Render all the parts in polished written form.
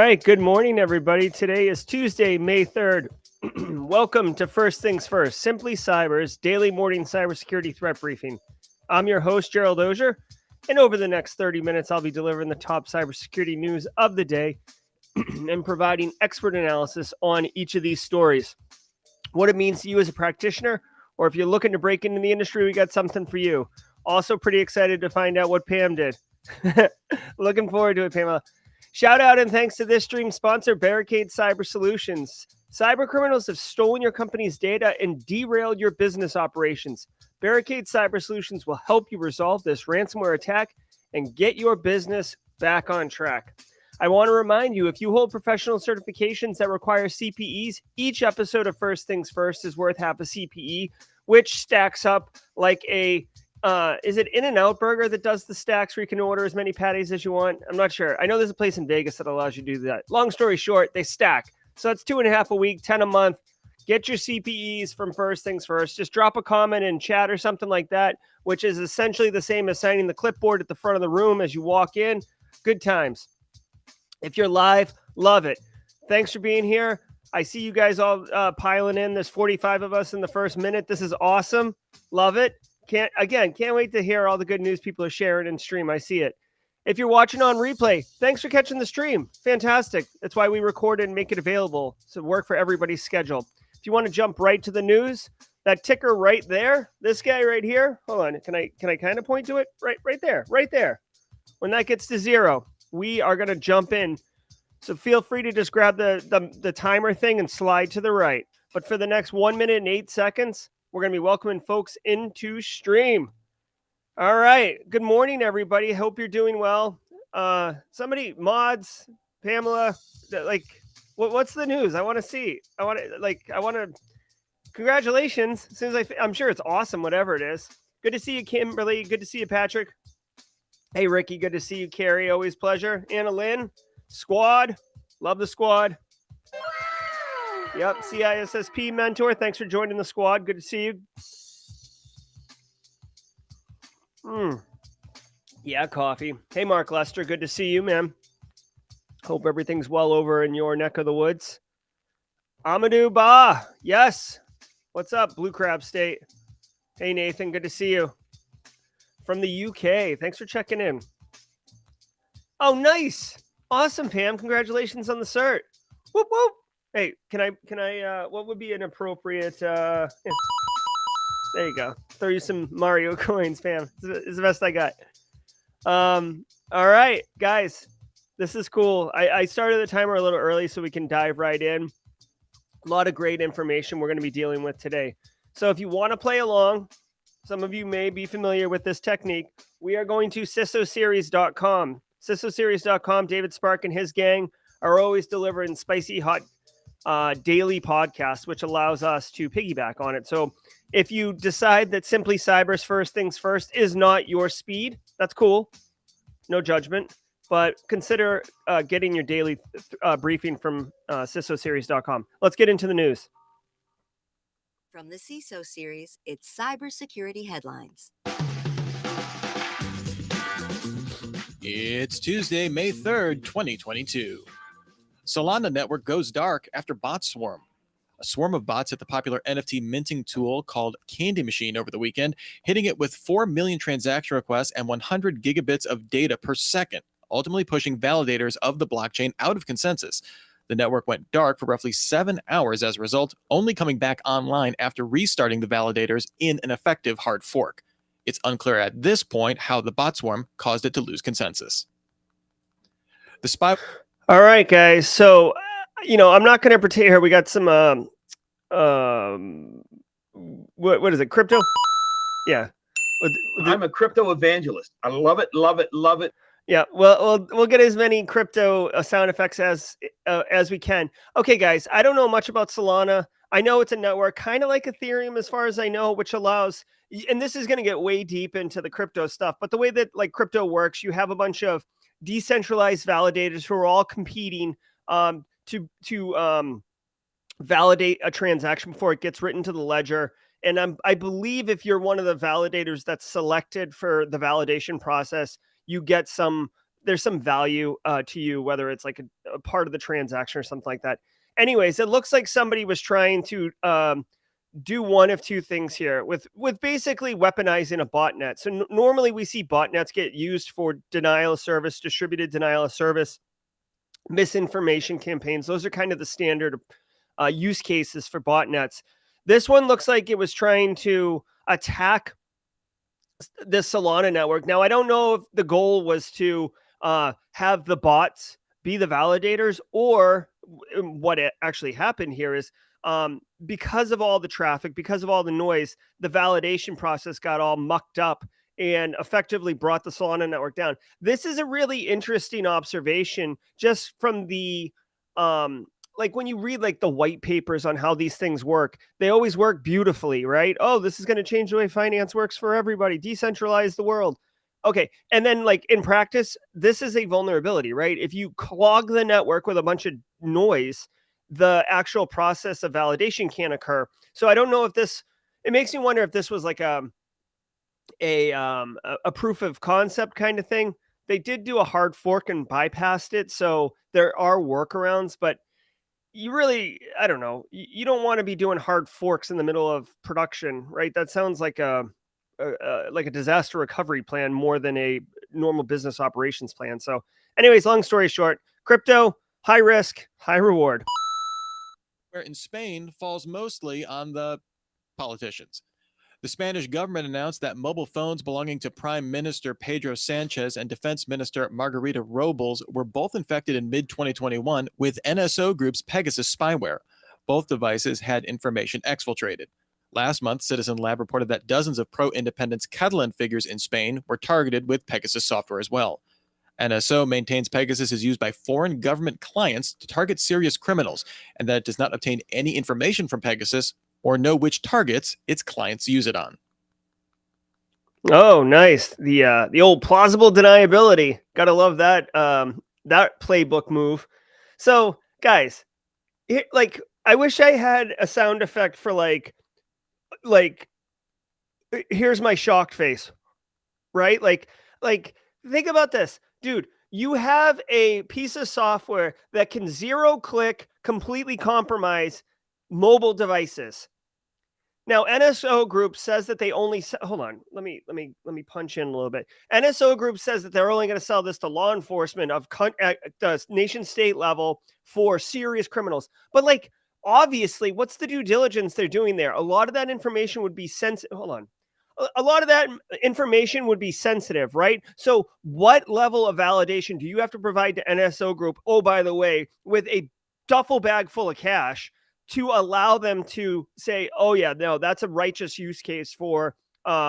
right. Good morning, everybody. Today is Tuesday, May 3rd. Welcome to First Things First, Simply Cyber's daily morning cybersecurity threat briefing. I'm your host, Gerald Auger, and over the next 30 minutes, I'll be delivering the top cybersecurity news of the day and providing expert analysis on each of these stories. What it means to you as a practitioner, or if you're looking to break into the industry, we got something for you. Also pretty excited to find out what Pam did. Looking forward to it, Pamela. Shout out and thanks to this stream sponsor, Barricade Cyber Solutions. Cyber criminals have stolen your company's data and derailed your business operations. Barricade Cyber Solutions will help you resolve this ransomware attack and get your business back on track. I want to remind you, if you hold professional certifications that require CPEs, each episode of First Things First is worth half a CPE, which stacks up like a is it In-N-Out Burger that does the stacks where you can order as many patties as you want? I'm not sure. I know there's a place in Vegas that allows you to do that. Long story short, they stack. So it's 2.5 a week, 10 a month. Get your CPEs from First Things First. Just drop a comment in chat or something like that, which is essentially the same as signing the clipboard at the front of the room as you walk in. Good times. If you're live, love it. Thanks for being here. I see you guys all piling in. There's 45 of us in the first minute. This is awesome. Love it. Can't wait to hear all the good news people are sharing in stream. I see it. If you're watching on replay, thanks for catching the stream. Fantastic. That's why we record it and make it available. So work for everybody's schedule. If you want to jump right to the news, that ticker right there, this guy right here. Hold on. Can I kind of point to it? Right there. When that gets to 0, we are going to jump in. So feel free to just grab the timer thing and slide to the right. But for the next 1 minute and 8 seconds, we're going to be welcoming folks into stream. All right. Good morning, everybody. Hope you're doing well. Somebody, mods, Pamela, what's the news? I want to see. Congratulations. As soon as I'm sure it's awesome, whatever it is. Good to see you, Kimberly. Good to see you, Patrick. Hey, Ricky. Good to see you, Carrie. Always pleasure. Anna Lynn, squad. Love the squad. Yep, CISSP mentor. Thanks for joining the squad. Good to see you. Yeah, coffee. Hey, Mark Lester. Good to see you, man. Hope everything's well over in your neck of the woods. Amadou Ba. Yes. What's up, Blue Crab State? Hey, Nathan. Good to see you. From the UK. Thanks for checking in. Oh, nice. Awesome, Pam. Congratulations on the cert. Whoop, whoop. Hey, can I, what would be an appropriate, yeah. There you go. Throw you some Mario coins, Pam. It's the best I got. All right, guys, this is cool. I started the timer a little early so we can dive right in. A lot of great information we're going to be dealing with today. So if you want to play along, some of you may be familiar with this technique. We are going to cisoseries.com. cisoseries.com, David Spark and his gang are always delivering spicy hot daily podcast, which allows us to piggyback on it. So if you decide that Simply Cyber's First Things First is not your speed, that's cool. No judgment. But consider getting your daily briefing from cisoseries.com. Let's get into the news. From the CISO series, it's cybersecurity headlines. It's Tuesday, May 3rd, 2022. Solana network goes dark after bot swarm. A swarm of bots hit the popular NFT minting tool called Candy Machine over the weekend, hitting it with 4 million transaction requests and 100 gigabits of data per second, ultimately pushing validators of the blockchain out of consensus. The network went dark for roughly 7 hours as a result, only coming back online after restarting the validators in an effective hard fork. It's unclear at this point how the bot swarm caused it to lose consensus. The spy... All right, guys. So, I'm not going to pretend here. We got some, what is it? Crypto? Yeah. I'm a crypto evangelist. I love it, love it, love it. Yeah. Well, we'll get as many crypto sound effects as we can. Okay, guys. I don't know much about Solana. I know it's a network kind of like Ethereum as far as I know, which allows, and this is going to get way deep into the crypto stuff, but the way that like crypto works, you have a bunch of decentralized validators who are all competing to validate a transaction before it gets written to the ledger. And I believe if you're one of the validators that's selected for the validation process, you get there's some value to you, whether it's like a part of the transaction or something like that. Anyways, it looks like somebody was trying to do one of two things here with basically weaponizing a botnet. So normally we see botnets get used for denial of service, distributed denial of service, misinformation campaigns. Those are kind of the standard use cases for botnets. This one looks like it was trying to attack this Solana network. Now, I don't know if the goal was to have the bots be the validators, or what actually happened here is because of all the traffic, because of all the noise, the validation process got all mucked up and effectively brought the Solana network down. This is a really interesting observation just from the like when you read like the white papers on how these things work, they always work beautifully, right? Oh, this is going to change the way finance works for everybody, decentralize the world. Okay. And then like in practice, this is a vulnerability, right? If you clog the network with a bunch of noise, the actual process of validation can't occur. So I don't know if this, it makes me wonder if this was like a proof of concept kind of thing. They did do a hard fork and bypassed it. So there are workarounds, but you really, I don't know. You don't want to be doing hard forks in the middle of production, right? That sounds like a disaster recovery plan more than a normal business operations plan. So anyways, long story short, crypto, high risk, high reward. Where in Spain falls mostly on the politicians. The Spanish government announced that mobile phones belonging to Prime Minister Pedro Sanchez and Defense Minister Margarita Robles were both infected in mid-2021 with NSO Group's Pegasus spyware. Both devices had information exfiltrated. Last month, Citizen Lab reported that dozens of pro-independence Catalan figures in Spain were targeted with Pegasus software as well. NSO maintains Pegasus is used by foreign government clients to target serious criminals, and that it does not obtain any information from Pegasus or know which targets its clients use it on. Oh, nice. The old plausible deniability. Gotta love that that playbook move. So, guys, like I wish I had a sound effect for like here's my shocked face, right? Like think about this, dude. You have a piece of software that can zero click completely compromise mobile devices. Now, NSO Group says that they only hold on. Let me punch in a little bit. NSO Group says that they're only going to sell this to law enforcement of the nation state level for serious criminals. But like, obviously, what's the due diligence they're doing there? A lot of that information would be sensitive. Hold on. A lot of that information would be sensitive, right? So what level of validation do you have to provide to NSO Group? Oh, by the way, with a duffel bag full of cash to allow them to say, oh yeah, no, that's a righteous use case for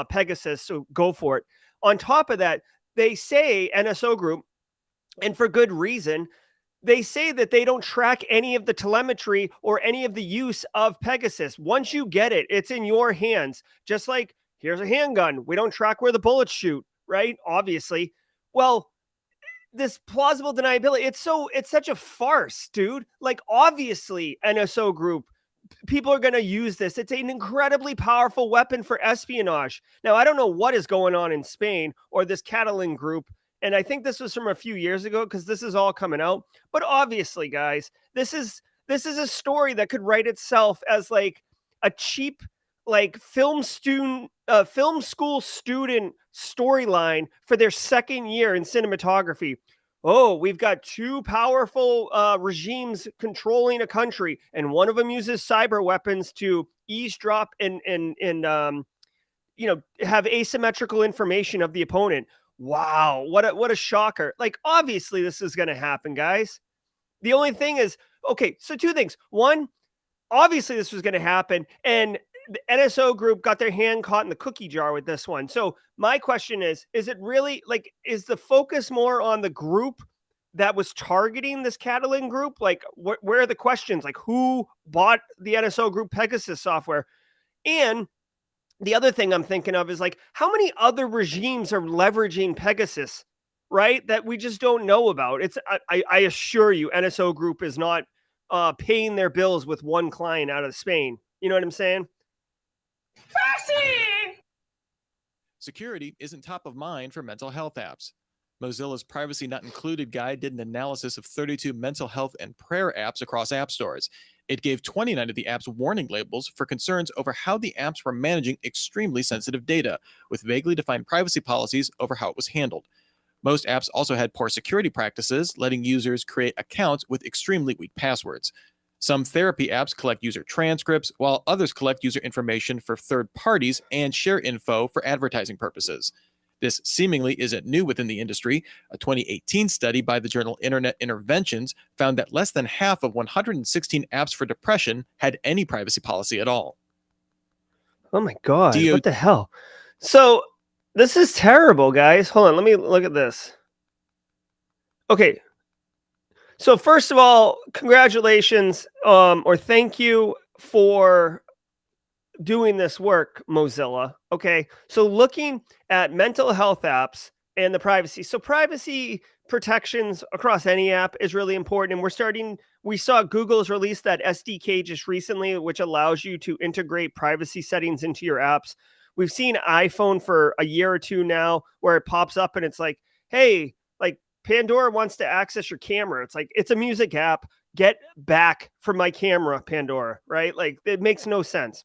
Pegasus, so go for it. On top of that, they say, NSO Group, and for good reason, they say that they don't track any of the telemetry or any of the use of Pegasus. Once you get it, it's in your hands. Just like, here's a handgun. We don't track where the bullets shoot, right? Obviously. Well, this plausible deniability, it's such a farce, dude. Like, obviously, NSO Group, people are going to use this. It's an incredibly powerful weapon for espionage. Now, I don't know what is going on in Spain or this Catalan group, and I think this was from a few years ago because this is all coming out. But obviously, guys, this is a story that could write itself as like a cheap like film school student storyline for their second year in cinematography. Oh, we've got two powerful regimes controlling a country, and one of them uses cyber weapons to eavesdrop and have asymmetrical information of the opponent. Wow, what a shocker. Like, obviously this is going to happen, guys. The only thing is, okay, so two things. One, obviously this was going to happen, and the NSO Group got their hand caught in the cookie jar with this one. So my question is it really like, is the focus more on the group that was targeting this Catalan group? Like, where are the questions? Like, who bought the NSO Group Pegasus software? And the other thing I'm thinking of is like, how many other regimes are leveraging Pegasus, right? That we just don't know about. I assure you, NSO Group is not paying their bills with one client out of Spain. You know what I'm saying? Security isn't top of mind for mental health apps. Mozilla's Privacy Not Included guide did an analysis of 32 mental health and prayer apps across app stores. It gave 29 of the apps warning labels for concerns over how the apps were managing extremely sensitive data, with vaguely defined privacy policies over how it was handled. Most apps also had poor security practices, letting users create accounts with extremely weak passwords. Some therapy apps collect user transcripts, while others collect user information for third parties and share info for advertising purposes. This seemingly isn't new within the industry. A 2018 study by the journal Internet Interventions found that less than half of 116 apps for depression had any privacy policy at all. Oh my God, what the hell? So this is terrible, guys. Hold on, let me look at this. Okay. So first of all, congratulations, or thank you for doing this work, Mozilla. Okay. So looking at mental health apps and the privacy. So privacy protections across any app is really important. And we saw Google's released that SDK just recently, which allows you to integrate privacy settings into your apps. We've seen iPhone for a year or two now where it pops up and it's like, hey, like Pandora wants to access your camera. It's like, it's a music app. Get back from my camera, Pandora, right? Like it makes no sense.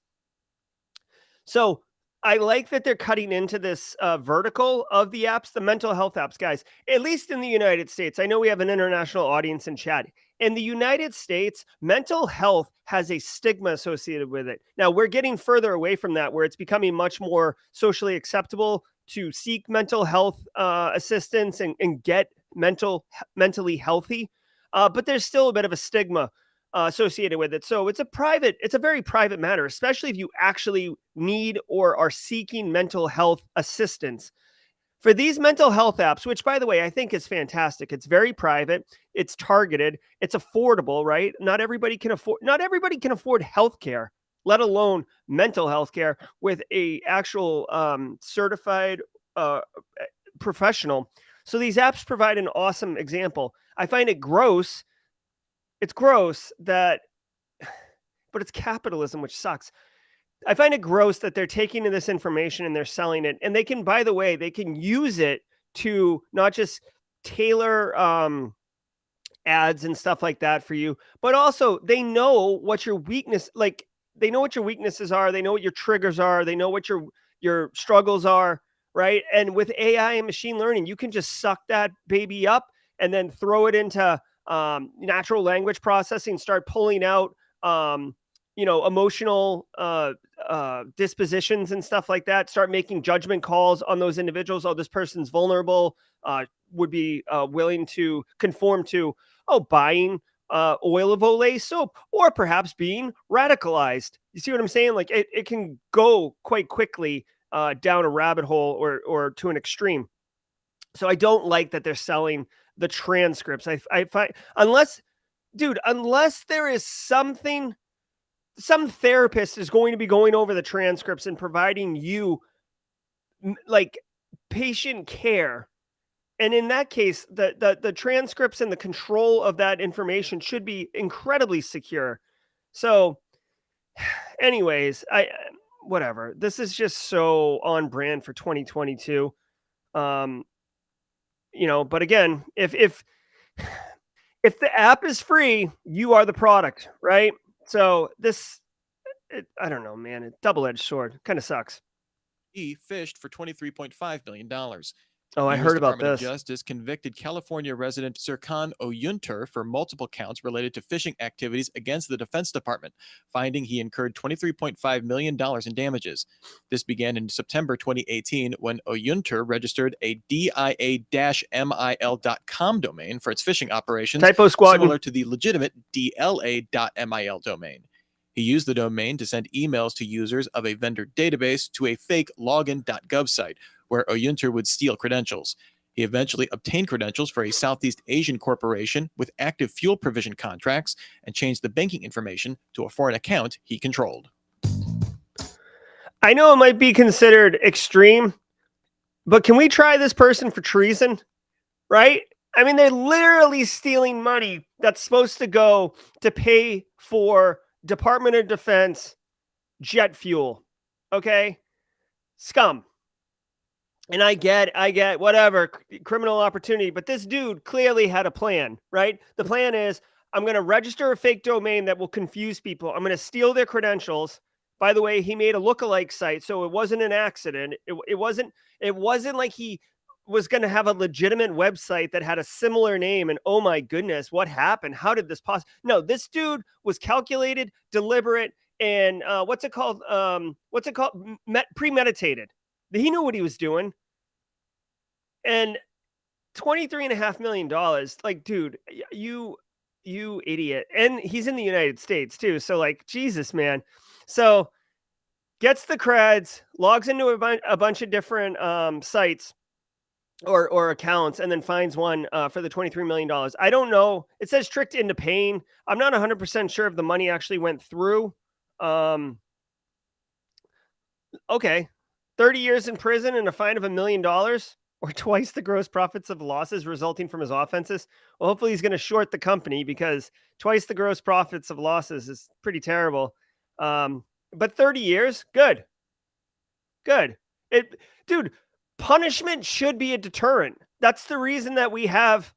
So I like that they're cutting into this vertical of the apps, the mental health apps, guys, at least in the United States. I know we have an international audience in chat. In the United States, mental health has a stigma associated with it. Now, we're getting further away from that, where it's becoming much more socially acceptable to seek mental health assistance and get mentally healthy. But there's still a bit of a stigma associated with it. So it's a very private matter, especially if you actually need or are seeking mental health assistance. For these mental health apps, which by the way, I think is fantastic. It's very private, it's targeted, it's affordable, right? Not everybody can afford healthcare, let alone mental health care with a actual certified professional. So these apps provide an awesome example. I find it gross. It's gross that, but it's capitalism, which sucks. I find it gross that they're taking this information and they're selling it. And they can, by the way, they can use it to not just tailor ads and stuff like that for you, but also they know what your weaknesses are. They know what your triggers are. They know what your struggles are, right? And with AI and machine learning, you can just suck that baby up and then throw it into natural language processing, start pulling out, emotional dispositions and stuff like that, start making judgment calls on those individuals. Oh, this person's vulnerable, would be willing to conform to, buying oil of Olay soap, or perhaps being radicalized. You see what I'm saying? Like it can go quite quickly down a rabbit hole or to an extreme. So I don't like that they're selling the transcripts. I find unless there is some therapist is going to be going over the transcripts and providing you like patient care. And in that case, the transcripts and the control of that information should be incredibly secure. So anyways, whatever. This is just so on brand for 2022. But again, if the app is free, you are the product, right? So I don't know, man. It's double-edged sword. Kind of sucks. He fished for $23.5 million. Oh, I heard about Department this. of Justice convicted California resident Serkan Oyuntur for multiple counts related to phishing activities against the Defense Department, finding he incurred $23.5 million in damages. This began in September 2018 when Oyuntur registered a DIA-MIL.com domain for its phishing operations, Typo squad, similar to the legitimate DLA.MIL domain. He used the domain to send emails to users of a vendor database to a fake login.gov site, where Oyuntur would steal credentials. He eventually obtained credentials for a Southeast Asian corporation with active fuel provision contracts and changed the banking information to a foreign account he controlled. I know it might be considered extreme, but can we try this person for treason? Right? I mean, they're literally stealing money that's supposed to go to pay for Department of Defense jet fuel. Okay? Scum. And I get whatever criminal opportunity, but this dude clearly had a plan, right? The plan is I'm going to register a fake domain that will confuse people. I'm going to steal their credentials. By the way, he made a lookalike site, so it wasn't an accident. It wasn't like he was going to have a legitimate website that had a similar name. And oh my goodness, what happened? How did this possible? No, this dude was calculated, deliberate, and what's it called? Premeditated. He knew what he was doing. And $23.5 million, like, dude, you idiot. And he's in the United States too. So like, Jesus, man. So gets the creds, logs into a bunch of different sites or accounts, and then finds one for the $23 million. I don't know. It says tricked into paying. I'm not 100% sure if the money actually went through. Okay. 30 years in prison and a fine of $1 million, or twice the gross profits of losses resulting from his offenses. Well, hopefully he's going to short the company, because twice the gross profits of losses is pretty terrible. But 30 years, good. Dude, punishment should be a deterrent. That's the reason that we have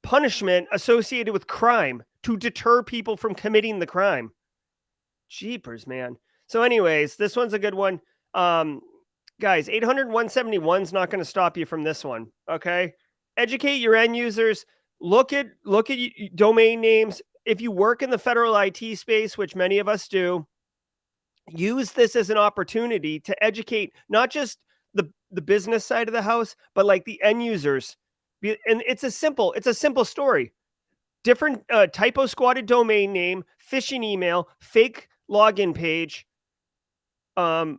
punishment associated with crime, to deter people from committing the crime. Jeepers, man. So anyways, this one's a good one. Guys, 800-171 is not going to stop you from this one. Okay. Educate your end users. Look at domain names. If you work in the federal IT space, which many of us do, use this as an opportunity to educate not just the business side of the house, but like the end users. And it's a simple story. Different typo squatted domain name, phishing email, fake login page, and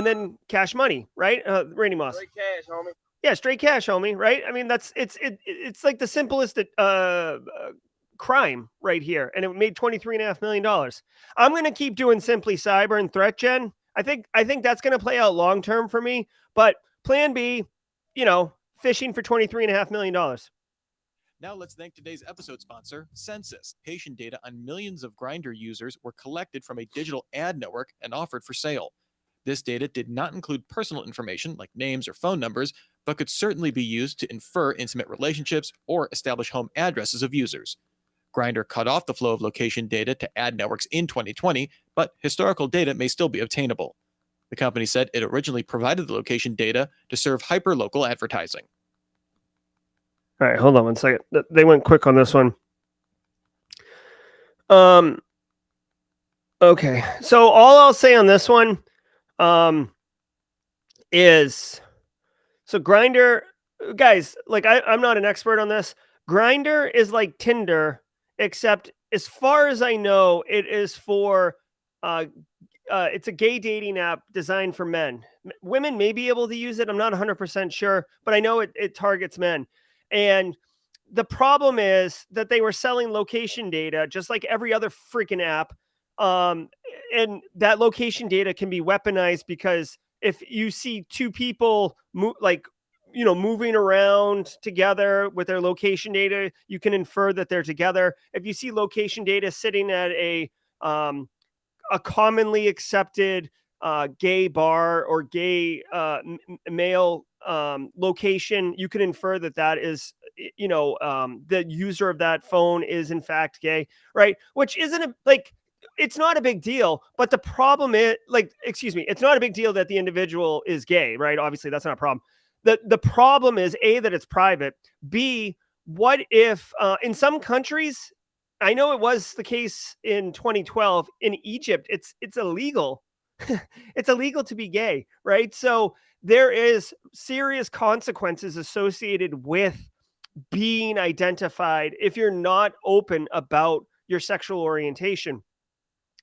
then cash money, right? Randy Moss. Straight cash, homie. Yeah, straight cash, homie, right? I mean, it's like the simplest crime right here, and it made $23.5 million. I'm going to keep doing Simply Cyber and Threat Gen. I think that's going to play out long term for me. But Plan B, phishing for $23.5 million. Now let's thank today's episode sponsor, Census. Patient data on millions of Grindr users were collected from a digital ad network and offered for sale. This data did not include personal information like names or phone numbers, but could certainly be used to infer intimate relationships or establish home addresses of users. Grindr cut off the flow of location data to ad networks in 2020, but historical data may still be obtainable. The company said it originally provided the location data to serve hyperlocal advertising. All right, hold on one second. They went quick on this one. Okay, so all I'll say on this one is, so Grindr, guys, like I'm not an expert on this. Grindr is like Tinder, except as far as I know, it is for it's a gay dating app designed for men. Women may be able to use it. I'm not 100% sure, but I know it targets men. And the problem is that they were selling location data just like every other freaking app. And that location data can be weaponized, because if you see two people moving around together with their location data, you can infer that they're together. If you see location data sitting at a commonly accepted gay bar or gay male location, you can infer that is, the user of that phone is in fact gay, right? Which isn't it's not a big deal, but the problem is, it's not a big deal that the individual is gay, right? Obviously, that's not a problem. The problem is, A, that it's private. B, what if in some countries, I know it was the case in 2012 in Egypt, it's illegal. It's illegal to be gay, right? So there is serious consequences associated with being identified if you're not open about your sexual orientation.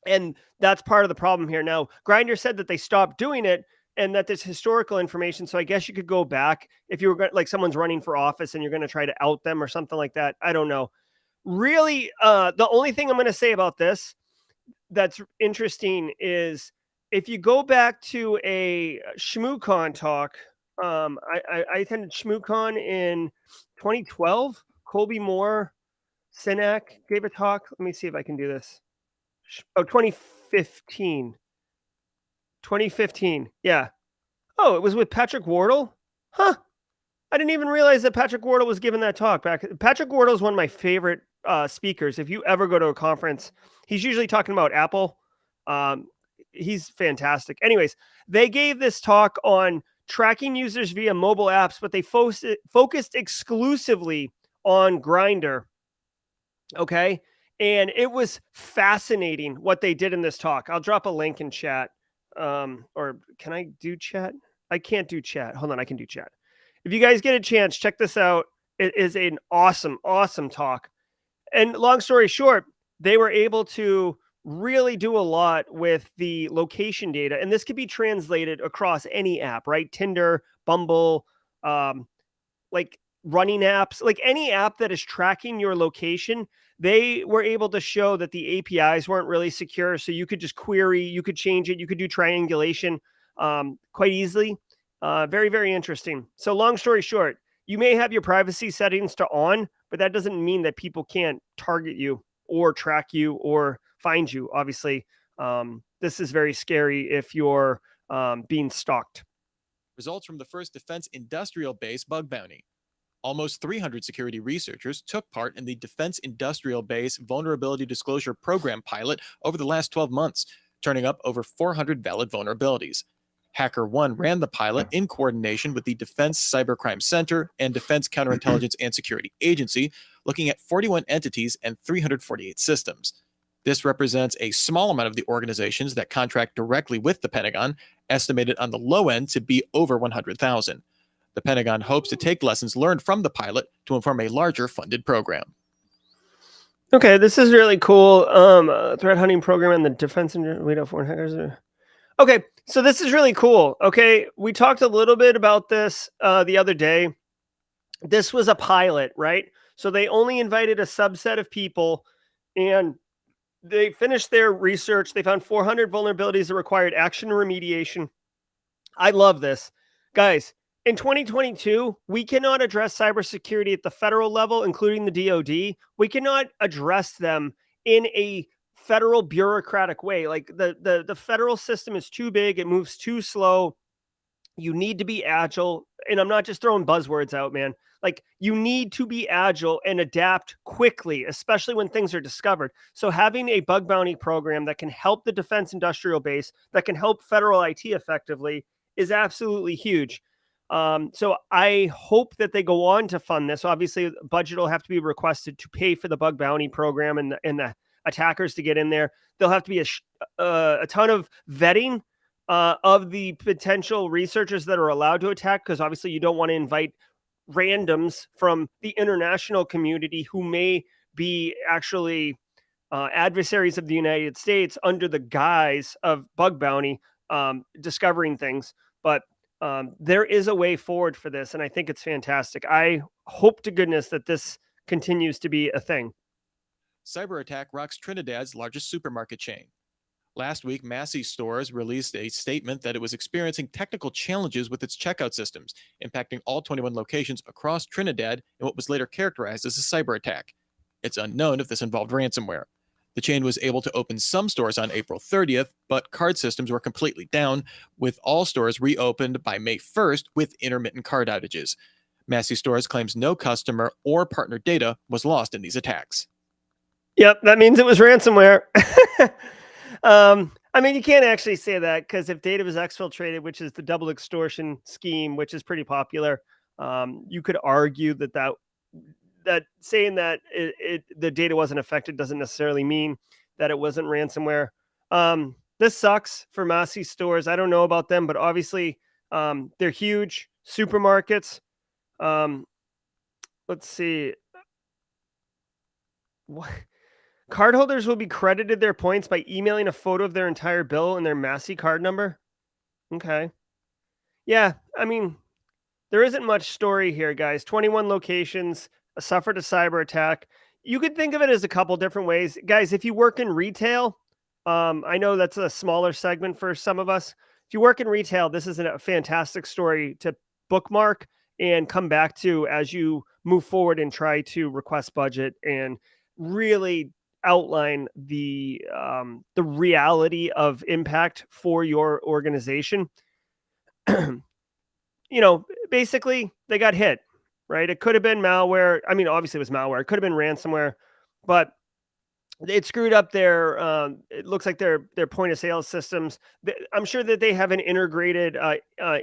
And that's part of the problem here. Now, Grindr said that they stopped doing it and that there's historical information. So I guess you could go back if you were like someone's running for office and you're going to try to out them or something like that. I don't know. Really, the only thing I'm going to say about this that's interesting is if you go back to a ShmooCon talk, I attended ShmooCon in 2012. Colby Moore, Sinek gave a talk. Let me see if I can do this. 2015. 2015. Yeah. Oh, it was with Patrick Wardle? Huh. I didn't even realize that Patrick Wardle was giving that talk back. Patrick Wardle is one of my favorite speakers. If you ever go to a conference, he's usually talking about Apple. Um, he's fantastic. Anyways, they gave this talk on tracking users via mobile apps, but they focused exclusively on Grindr. Okay. And it was fascinating what they did in this talk. I'll drop a link in chat. Or can I do chat? I can't do chat. Hold on, I can do chat. If you guys get a chance, check this out. It is an awesome, awesome talk. And long story short, they were able to really do a lot with the location data. And this could be translated across any app, right? Tinder, Bumble, like running apps, like any app that is tracking your location. They were able to show that the APIs weren't really secure. So you could just query, you could change it, you could do triangulation quite easily. Very, very interesting. So long story short, you may have your privacy settings to on, but that doesn't mean that people can't target you or track you or find you. Obviously, this is very scary if you're being stalked. Results from the first defense industrial base bug bounty. Almost 300 security researchers took part in the Defense Industrial Base Vulnerability Disclosure Program pilot over the last 12 months, turning up over 400 valid vulnerabilities. HackerOne ran the pilot in coordination with the Defense Cybercrime Center and Defense Counterintelligence and Security Agency, looking at 41 entities and 348 systems. This represents a small amount of the organizations that contract directly with the Pentagon, estimated on the low end to be over 100,000. The Pentagon hopes to take lessons learned from the pilot to inform a larger funded program. Okay, this is really cool. Threat hunting program and the defense and wait, foreign hackers. Okay, so this is really cool. Okay, we talked a little bit about this the other day. This was a pilot, right? So they only invited a subset of people, and they finished their research. They found 400 vulnerabilities that required action and remediation. I love this, guys. In 2022, we cannot address cybersecurity at the federal level, including the DoD. We cannot address them in a federal bureaucratic way. Like the federal system is too big, it moves too slow. You need to be agile. And I'm not just throwing buzzwords out, man. Like you need to be agile and adapt quickly, especially when things are discovered. So having a bug bounty program that can help the defense industrial base, that can help federal IT effectively is absolutely huge. So I hope that they go on to fund this. Obviously, budget will have to be requested to pay for the bug bounty program and the attackers to get in there. There'll have to be a ton of vetting of the potential researchers that are allowed to attack, because obviously you don't want to invite randoms from the international community who may be actually adversaries of the United States under the guise of bug bounty, discovering things. But there is a way forward for this, and I think it's fantastic. I hope to goodness that this continues to be a thing. Cyber attack rocks Trinidad's largest supermarket chain. Last week, Massy stores released a statement that it was experiencing technical challenges with its checkout systems, impacting all 21 locations across Trinidad in what was later characterized as a cyber attack. It's unknown if this involved ransomware. The chain was able to open some stores on April 30th, but card systems were completely down, with all stores reopened by May 1st with intermittent card outages. Massy Stores claims no customer or partner data was lost in these attacks. Yep, that means it was ransomware. I mean, you can't actually say that, because if data was exfiltrated, which is the double extortion scheme, which is pretty popular, you could argue that saying that the data wasn't affected doesn't necessarily mean that it wasn't ransomware. This sucks for Massy stores. I don't know about them, but obviously they're huge supermarkets. Let's see. What? Cardholders will be credited their points by emailing a photo of their entire bill and their Massy card number. Okay. Yeah, I mean, there isn't much story here, guys. 21 locations suffered a cyber attack. You could think of it as a couple different ways. Guys, if you work in retail, I know that's a smaller segment for some of us. If you work in retail, this is a fantastic story to bookmark and come back to as you move forward and try to request budget and really outline the reality of impact for your organization. basically they got hit, right? It could have been malware. I mean, obviously it was malware. It could have been ransomware, but it screwed up their. It looks like their point of sale systems. I'm sure that they have an integrated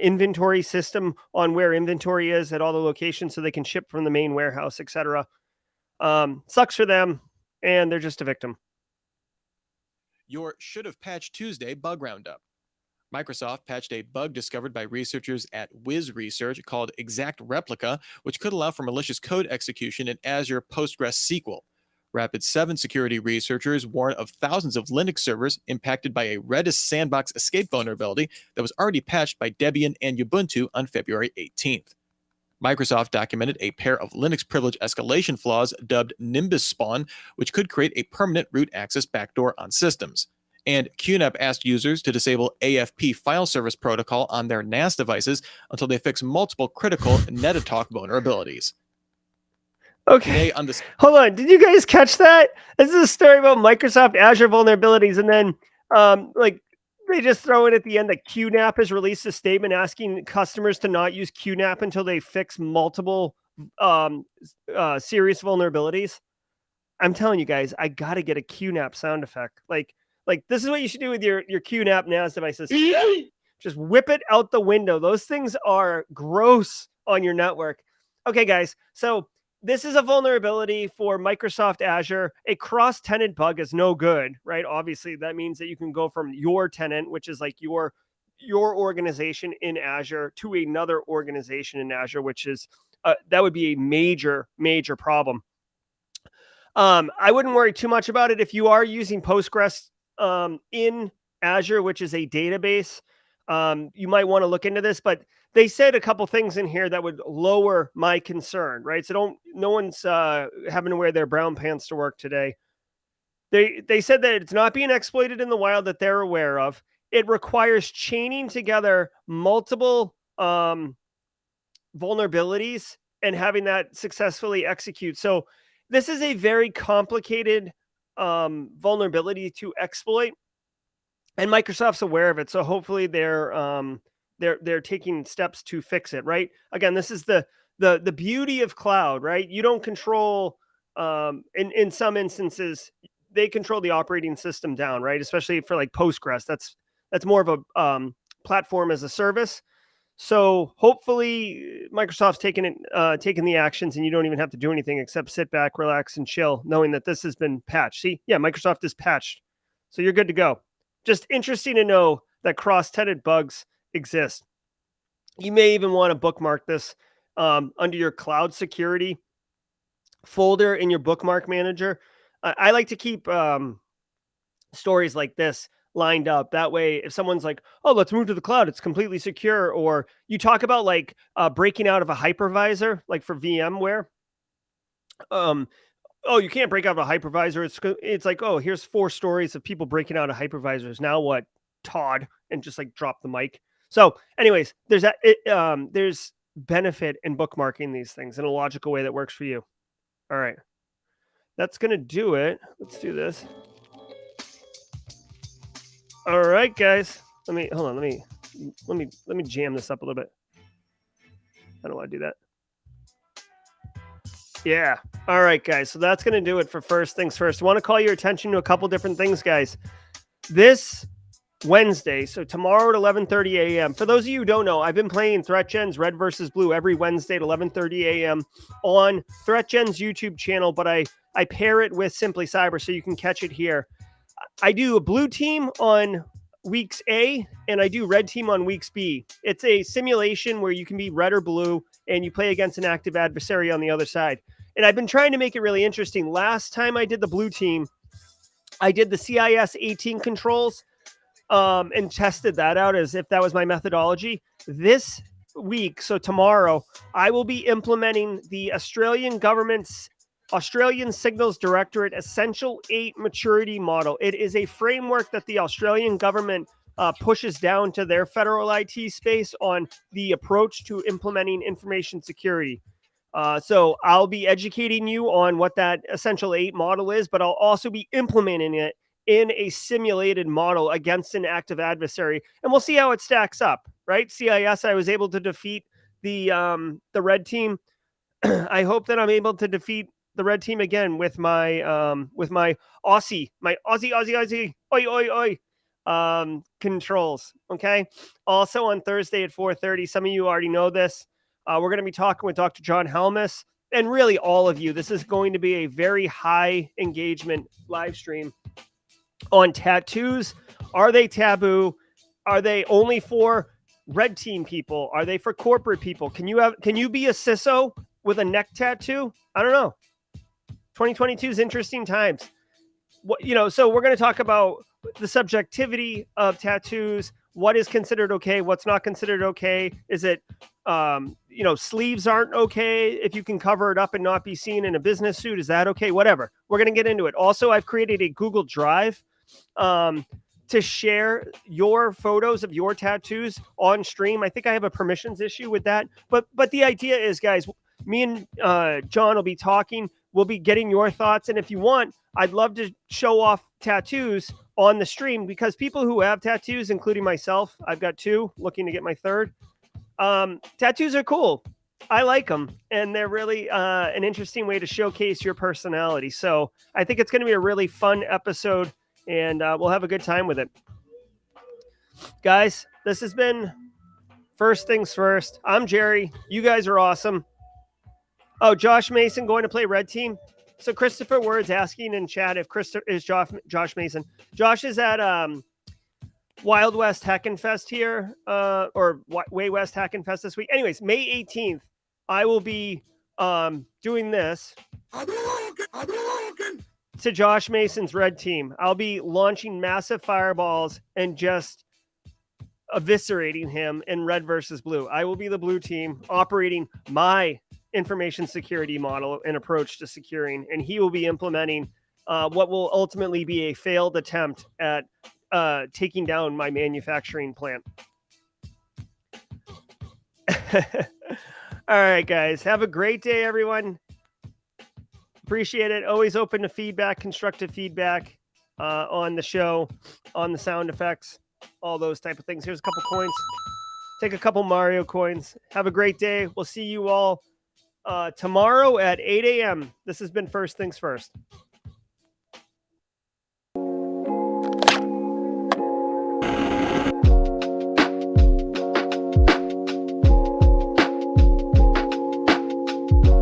inventory system on where inventory is at all the locations, so they can ship from the main warehouse, etc. Sucks for them, and they're just a victim. Your should have patched Tuesday bug roundup. Microsoft patched a bug discovered by researchers at Wiz Research called Exact Replica, which could allow for malicious code execution in Azure PostgreSQL. Rapid7 security researchers warn of thousands of Linux servers impacted by a Redis sandbox escape vulnerability that was already patched by Debian and Ubuntu on February 18th. Microsoft documented a pair of Linux privilege escalation flaws dubbed Nimbus Spawn, which could create a permanent root access backdoor on systems. And QNAP asked users to disable AFP file service protocol on their NAS devices until they fix multiple critical Netatalk vulnerabilities. Okay. Hold on. Did you guys catch that? This is a story about Microsoft Azure vulnerabilities, and then they just throw in at the end that QNAP has released a statement asking customers to not use QNAP until they fix multiple serious vulnerabilities. I'm telling you guys, I gotta get a QNAP sound effect. Like this is what you should do with your QNAP NAS devices. Just whip it out the window. Those things are gross on your network. Okay, guys. So this is a vulnerability for Microsoft Azure. A cross-tenant bug is no good, right? Obviously, that means that you can go from your tenant, which is like your organization in Azure, to another organization in Azure, which is that would be a major problem. I wouldn't worry too much about it if you are using Postgres in Azure, which is a database. You might want to look into this, but they said a couple things in here that would lower my concern, right? So no one's having to wear their brown pants to work today. They said that it's not being exploited in the wild that they're aware of. It requires chaining together multiple vulnerabilities and having that successfully execute. So this is a very complicated vulnerability to exploit, and Microsoft's aware of it. So hopefully they're taking steps to fix it, right? Again, this is the beauty of cloud, right? You don't control, in some instances, they control the operating system down, right? Especially for like Postgres, that's more of a platform as a service. So hopefully Microsoft's taking the actions, and you don't even have to do anything except sit back, relax, and chill, knowing that this has been patched. See, yeah, Microsoft is patched, so you're good to go. Just interesting to know that cross-tenant bugs exist. You may even want to bookmark this under your cloud security folder in your bookmark manager. I like to keep stories like this lined up. That way, if someone's like, oh, let's move to the cloud, it's completely secure. Or you talk about like breaking out of a hypervisor, like for VMware. Oh, you can't break out of a hypervisor. It's like, oh, here's 4 stories of people breaking out of hypervisors. Now what, Todd? And just like drop the mic. So anyways, there's benefit in bookmarking these things in a logical way that works for you. All right. That's going to do it. Let's do this. All right, guys. Let me jam this up a little bit. I don't want to do that. Yeah. All right, guys. So that's going to do it for First Things First. I want to call your attention to a couple different things, guys. This Wednesday, so tomorrow at 11:30 a.m. For those of you who don't know, I've been playing ThreatGen's Red versus Blue every Wednesday at 11:30 a.m. on ThreatGen's YouTube channel, but I pair it with Simply Cyber so you can catch it here. I do a blue team on weeks A, and I do red team on weeks B. It's a simulation where you can be red or blue, and you play against an active adversary on the other side. And I've been trying to make it really interesting. Last time I did the blue team, I did the CIS 18 controls and tested that out as if that was my methodology. This week, so tomorrow, I will be implementing the Australian government's Australian Signals Directorate Essential 8 maturity model. It is a framework that the Australian government pushes down to their federal IT space on the approach to implementing information security. So I'll be educating you on what that Essential 8 model is, but I'll also be implementing it in a simulated model against an active adversary, and we'll see how it stacks up, right? CIS, I was able to defeat the red team. I hope that I'm able to defeat the red team again with my Aussie, oi oi oi controls. Okay. Also on Thursday at 4:30, some of you already know this. We're going to be talking with Dr. John Helmus, and really all of you. This is going to be a very high engagement live stream on tattoos. Are they taboo? Are they only for red team people? Are they for corporate people? Can you be a CISO with a neck tattoo? I don't know. 2022 is interesting times. So we're going to talk about the subjectivity of tattoos. What is considered okay? What's not considered okay? Is it, sleeves aren't okay if you can cover it up and not be seen in a business suit? Is that okay? Whatever. We're going to get into it. Also, I've created a Google Drive to share your photos of your tattoos on stream. I think I have a permissions issue with that. But the idea is, guys, me and John will be talking. We'll be getting your thoughts. And if you want, I'd love to show off tattoos on the stream, because people who have tattoos, including myself, I've got 2, looking to get my 3rd. Tattoos are cool. I like them. And they're really an interesting way to showcase your personality. So I think it's going to be a really fun episode, and we'll have a good time with it. Guys, this has been First Things First. I'm Jerry. You guys are awesome. Oh, Josh Mason going to play red team. So Christopher Word's asking in chat if is Josh Mason. Josh is at Wild West Hackenfest here, or Way West Hackenfest this week. Anyways, May 18th, I will be doing this to Josh Mason's red team. I'll be launching massive fireballs and just eviscerating him in red versus blue. I will be the blue team operating my information security model and approach to securing, and he will be implementing what will ultimately be a failed attempt at taking down my manufacturing plant. All right, guys, have a great day, everyone. Appreciate it. Always open to feedback, constructive feedback on the show, on the sound effects, all those type of things. Here's a couple coins. Take a couple Mario coins. Have a great day. We'll see you all tomorrow at 8 a.m. This has been First Things First.